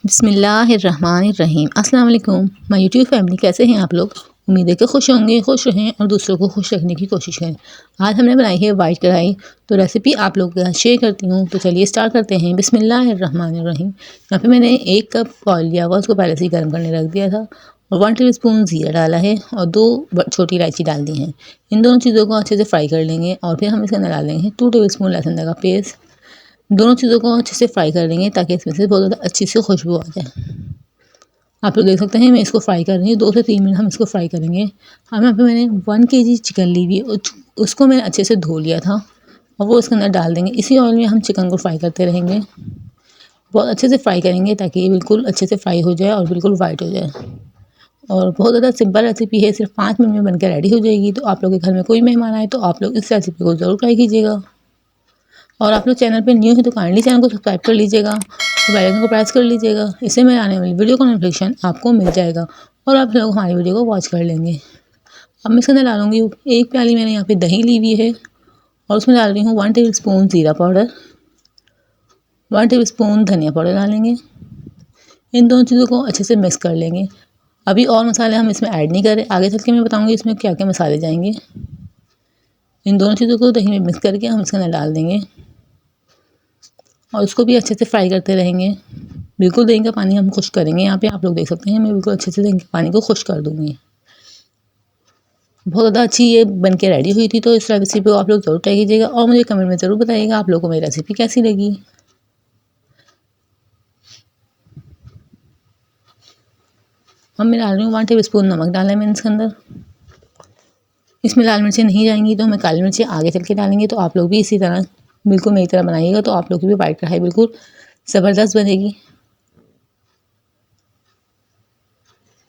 बिस्मिल्लाहिर्रहमानिर्रहीम। अस्सलाम वालेकुम माय यूट्यूब फैमिली, कैसे हैं आप लोग। उम्मीद है कि खुश होंगे, खुश रहें और दूसरों को खुश रखने की कोशिश करें। आज हमने बनाई है वाइट कढ़ाई, तो रेसिपी आप लोगों के साथ शेयर करती हूँ। तो चलिए स्टार्ट करते हैं। बिस्मिल्लाहिर्रहमानिर्रहीम। यहाँ पे मैंने 1 कप ऑयल लिया हुआ, उसको पहले से ही गर्म करने रख दिया था और 1 टीस्पून ज़ीरा डाला है और 2 छोटी इलायची डाल दी हैं। इन दोनों चीज़ों को अच्छे से फ्राई कर लेंगे और फिर हम इसके अंदर डाल देंगे 2 टेबलस्पून लहसुन का पेस्ट। दोनों चीज़ों को अच्छे से फ्राई कर लेंगे ताकि इसमें से बहुत ज़्यादा अच्छी सी खुशबू आ जाए। आप लोग देख सकते हैं मैं इसको फ्राई कर रही हूँ। 2 से 3 मिनट हम इसको फ्राई करेंगे। हम यहाँ पे मैंने 1 केजी चिकन ली हुई है, उसको मैंने अच्छे से धो लिया था और वो इसके अंदर डाल देंगे। इसी ऑयल में हम चिकन को फ्राई करते रहेंगे, बहुत अच्छे से फ्राई करेंगे ताकि ये बिल्कुल अच्छे से फ्राई हो जाए और बिल्कुल वाइट हो जाए। और बहुत ज़्यादा सिंपल रेसिपी है, सिर्फ 5 मिनट में बनकर रेडी हो जाएगी। तो आप लोग के घर में कोई मेहमान आए तो आप लोग इस रेसिपी को ज़रूर ट्राई कीजिएगा। और आप लोग चैनल पे न्यू है तो काइंडली चैनल को सब्सक्राइब कर लीजिएगा, बेल आइकन को प्रेस कर लीजिएगा। इससे मैं आने वाली वीडियो का नोटिफिकेशन आपको मिल जाएगा और आप लोग हमारी वीडियो को वॉच कर लेंगे। अब मैं इसके अंदर डालूंगी 1 प्याली मैंने यहाँ पे दही ली हुई है और उसमें डाल रही हूँ 1 टेबलस्पून ज़ीरा पाउडर, 1 टेबलस्पून धनिया पाउडर डालेंगे। इन दोनों चीज़ों को अच्छे से मिक्स कर लेंगे। अभी और मसाले हम इसमें ऐड नहीं कर रहे, आगे चल के मैं बताऊँगी इसमें क्या क्या मसाले जाएंगे। इन दोनों चीज़ों को दही में मिक्स करके हम इसके अंदर डाल देंगे और उसको भी अच्छे से फ्राई करते रहेंगे। बिल्कुल दही का पानी हम खुश करेंगे। यहाँ पे आप लोग देख सकते हैं मैं बिल्कुल अच्छे से दही के पानी को खुश कर दूँगी। बहुत ज़्यादा अच्छी ये बन के रेडी हुई थी। तो इस रेसिपी को आप लोग ज़रूर ट्राई कीजिएगा और मुझे कमेंट में ज़रूर बताइएगा आप लोगों को मेरी रेसिपी कैसी लगी। अब मैं डाल रही हूँ 1 टेबलस्पून नमक डाला है मैंने इसके अंदर। इसमें लाल मिर्चें नहीं जाएंगी तो हमें काली मिर्चें आगे चल के डालेंगे। तो आप लोग भी इसी तरह बिल्कुल मेरी तरह बनाइएगा, तो आप लोग की भी वाइट कढ़ाई बिल्कुल ज़बरदस्त बनेगी।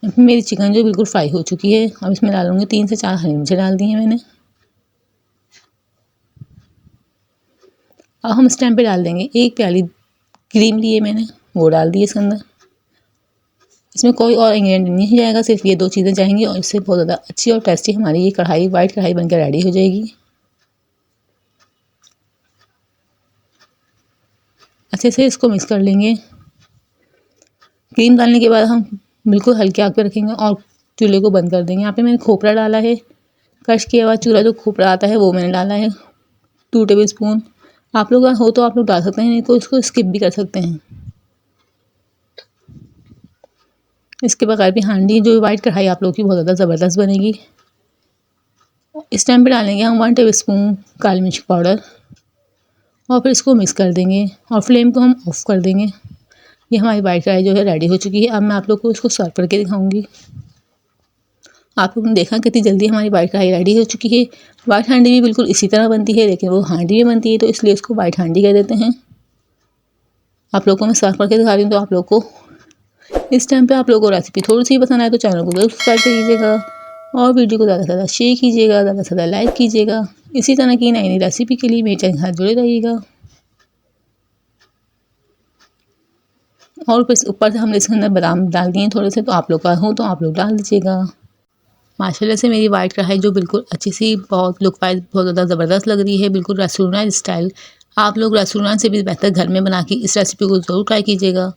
मेरी चिकन जो बिल्कुल फ्राई हो चुकी है, अब इसमें डालूंगी 3 से 4 हरी मिर्चें डाल दी हैं मैंने। अब हम इस टाइम पे डाल देंगे 1 प्याली क्रीम ली है मैंने, वो डाल दी इसके अंदर। इसमें कोई और इंग्रेडिएंट नहीं जाएगा, सिर्फ ये 2 चीज़ें जाएंगी और इससे बहुत ज़्यादा अच्छी और टेस्टी हमारी ये कढ़ाई वाइट कढ़ाई बनकर रेडी हो जाएगी। अच्छे से इसको मिक्स कर लेंगे। क्रीम डालने के बाद हम बिल्कुल हल्के आग पे रखेंगे और चूल्हे को बंद कर देंगे। यहाँ पे मैंने खोपरा डाला है, क्रश किया हुआ चूल्हा जो खोपरा आता है वो मैंने डाला है 2 टेबलस्पून। आप लोग हो तो आप लोग डाल सकते हैं, नहीं तो इसको स्किप भी कर सकते हैं। इसके बगैर भी हांडी जो वाइट कढ़ाई आप लोग की बहुत ज़्यादा ज़बरदस्त बनेगी। इस टाइम पे डालेंगे हम 1 टेबलस्पून काली मिर्च पाउडर और फिर इसको मिक्स कर देंगे और फ्लेम को हम ऑफ कर देंगे। ये हमारी वाइट कढ़ाई जो है रेडी हो चुकी है। अब मैं आप लोग को इसको सर्व करके दिखाऊंगी। आप लोगों ने देखा कितनी जल्दी हमारी वाइट कढ़ाई रेडी हो चुकी है। वाइट हांडी भी बिल्कुल इसी तरह बनती है, लेकिन वो हांडी में बनती है तो इसलिए इसको वाइट हांडी कह देते हैं। आप लोग को मैं सर्व करके दिखा रही हूँ। तो आप लोग को इस टाइम पे आप लोगों को रेसिपी थोड़ी सी पसंद आए तो चैनल को जरूर सब्सक्राइब कीजिएगा और वीडियो को ज़्यादा से ज़्यादा शेयर कीजिएगा, ज़्यादा से ज़्यादा लाइक कीजिएगा। इसी तरह की नई नई रेसिपी के लिए मेरे चैनल के साथ जुड़े रहिएगा। और फिर ऊपर से हमने इसके अंदर बादाम डाल दिए थोड़े से, तो आप लोग का हो तो आप लोग डाल दीजिएगा। माशाल्लाह से मेरी वाइट कढ़ाई जो बिल्कुल अच्छी सी बहुत लुक वाइज बहुत ज़्यादा ज़बरदस्त लग रही है, बिल्कुल रेस्टोरेंट स्टाइल। आप लोग रेस्टोरेंट से भी बेहतर घर में बना के इस रेसिपी को ज़रूर ट्राई कीजिएगा।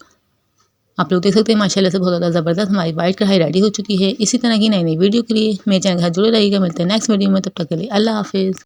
आप लोग देख सकते हैं माशाल्लाह से बहुत ज़्यादा ज़बरदस्त हमारी वाइट कढ़ाई रेडी हो चुकी है। इसी तरह की नई नई वीडियो के लिए मेरे चैनल के साथ जुड़े रहिएगा। मिलते हैं नेक्स्ट वीडियो में, तब तक के लिए अल्लाह हाफिज़।